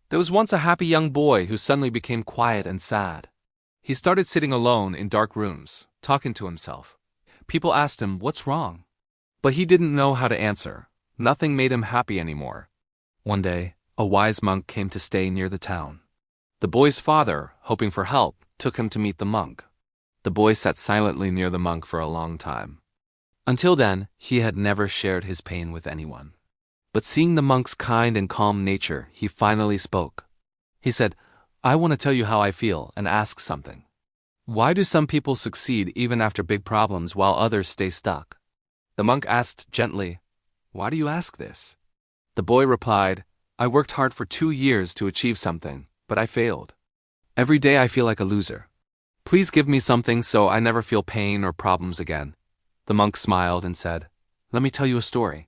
There was once a happy young boy who suddenly became quiet and sad. He started sitting alone in dark rooms, talking to himself. People asked him, "What's wrong?" But he didn't know how to answer. Nothing made him happy anymore. One day, a wise monk came to stay near the town. The boy's father, hoping for help, took him to meet the monk. The boy sat silently near the monk for a long time. Until then, he had never shared his pain with anyone. But seeing the monk's kind and calm nature, he finally spoke. He said, "I want to tell you how I feel and ask something. Why do some people succeed even after big problems while others stay stuck?" The monk asked gently, "Why do you ask this?" The boy replied, "I worked hard for 2 years to achieve something, but I failed. Every day I feel like a loser. Please give me something so I never feel pain or problems again." The monk smiled and said, "Let me tell you a story.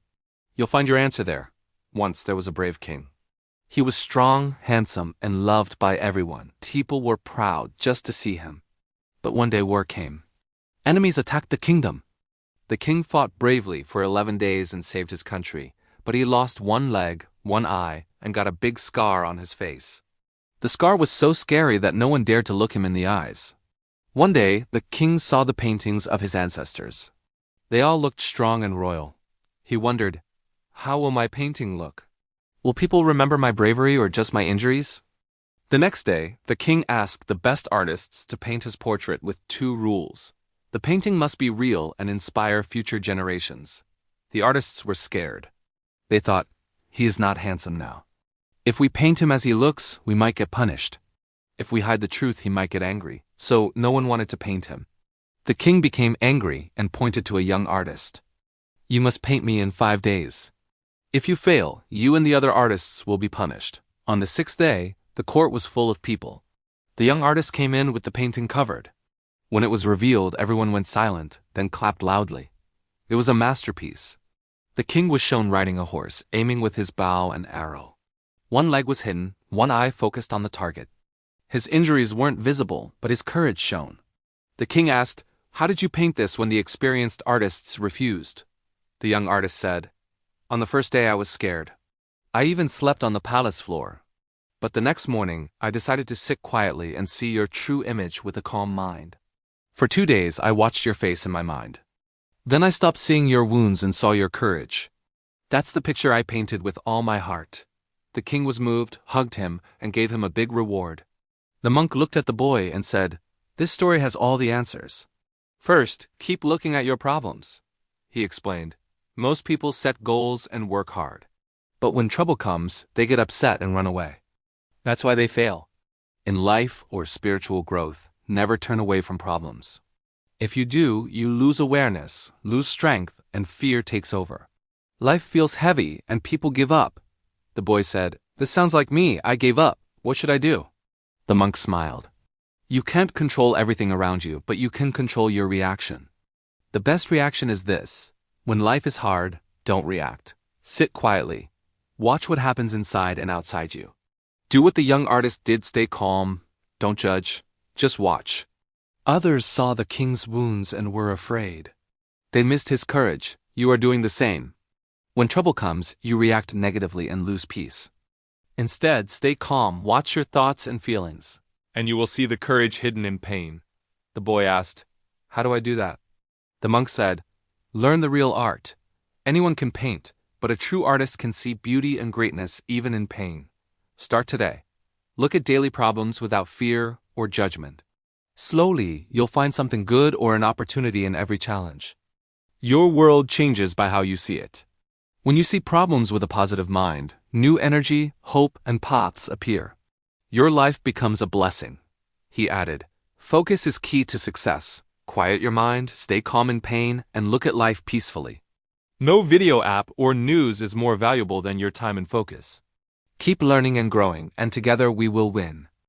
You'll find your answer there. Once there was a brave king. He was strong, handsome, and loved by everyone. People were proud just to see him. But one day war came. Enemies attacked the kingdom. The king fought bravely for 11 days and saved his country, but he lost one leg, one eye, and got a big scar on his face. The scar was so scary that no one dared to look him in the eyes. One day, the king saw the paintings of his ancestors. They all looked strong and royal. He wondered, how will my painting look? Will people remember my bravery or just my injuries? The next day, the king asked the best artists to paint his portrait with 2 rules. The painting must be real and inspire future generations. The artists were scared. They thought, he is not handsome now. If we paint him as he looks, we might get punished. If we hide the truth, he might get angry. So no one wanted to paint him. The king became angry and pointed to a young artist. "You must paint me in 5 days. If you fail, you and the other artists will be punished." On the 6th day, the court was full of people. The young artist came in with the painting covered. When it was revealed, everyone went silent, then clapped loudly. It was a masterpiece. The king was shown riding a horse, aiming with his bow and arrow. One leg was hidden, one eye focused on the target. His injuries weren't visible, but his courage shone. The king asked, "How did you paint this when the experienced artists refused?" The young artist said, "On the first day I was scared. I even slept on the palace floor. But the next morning, I decided to sit quietly and see your true image with a calm mind. For 2 days, I watched your face in my mind. Then I stopped seeing your wounds and saw your courage. That's the picture I painted with all my heart." The king was moved, hugged him, and gave him a big reward. The monk looked at the boy and said, "This story has all the answers. First, keep looking at your problems." He explained, "Most people set goals and work hard. But when trouble comes, they get upset and run away. That's why they fail. In life or spiritual growth, never turn away from problems. If you do, you lose awareness, lose strength, and fear takes over. Life feels heavy and people give up." The boy said, "This sounds like me. I gave up. What should I do?" The monk smiled. "You can't control everything around you, but you can control your reaction. The best reaction is this. When life is hard, don't react. Sit quietly. Watch what happens inside and outside you. Do what the young artist did, stay calm. Don't judge. Just watch." Others saw the king's wounds and were afraid. They missed his courage. You are doing the same. When trouble comes, you react negatively and lose peace. Instead, stay calm, watch your thoughts and feelings, and you will see the courage hidden in pain. The boy asked, "How do I do that?" The monk said, "Learn the real art. Anyone can paint, but a true artist can see beauty and greatness even in pain. Start today. Look at daily problems without fear or judgment. Slowly, you'll find something good or an opportunity in every challenge. Your world changes by how you see it. When you see problems with a positive mind, new energy, hope, and paths appear. Your life becomes a blessing." He added, "Focus is key to success. Quiet your mind, stay calm in pain, and look at life peacefully. No video app or news is more valuable than your time and focus. Keep learning and growing, and together we will win."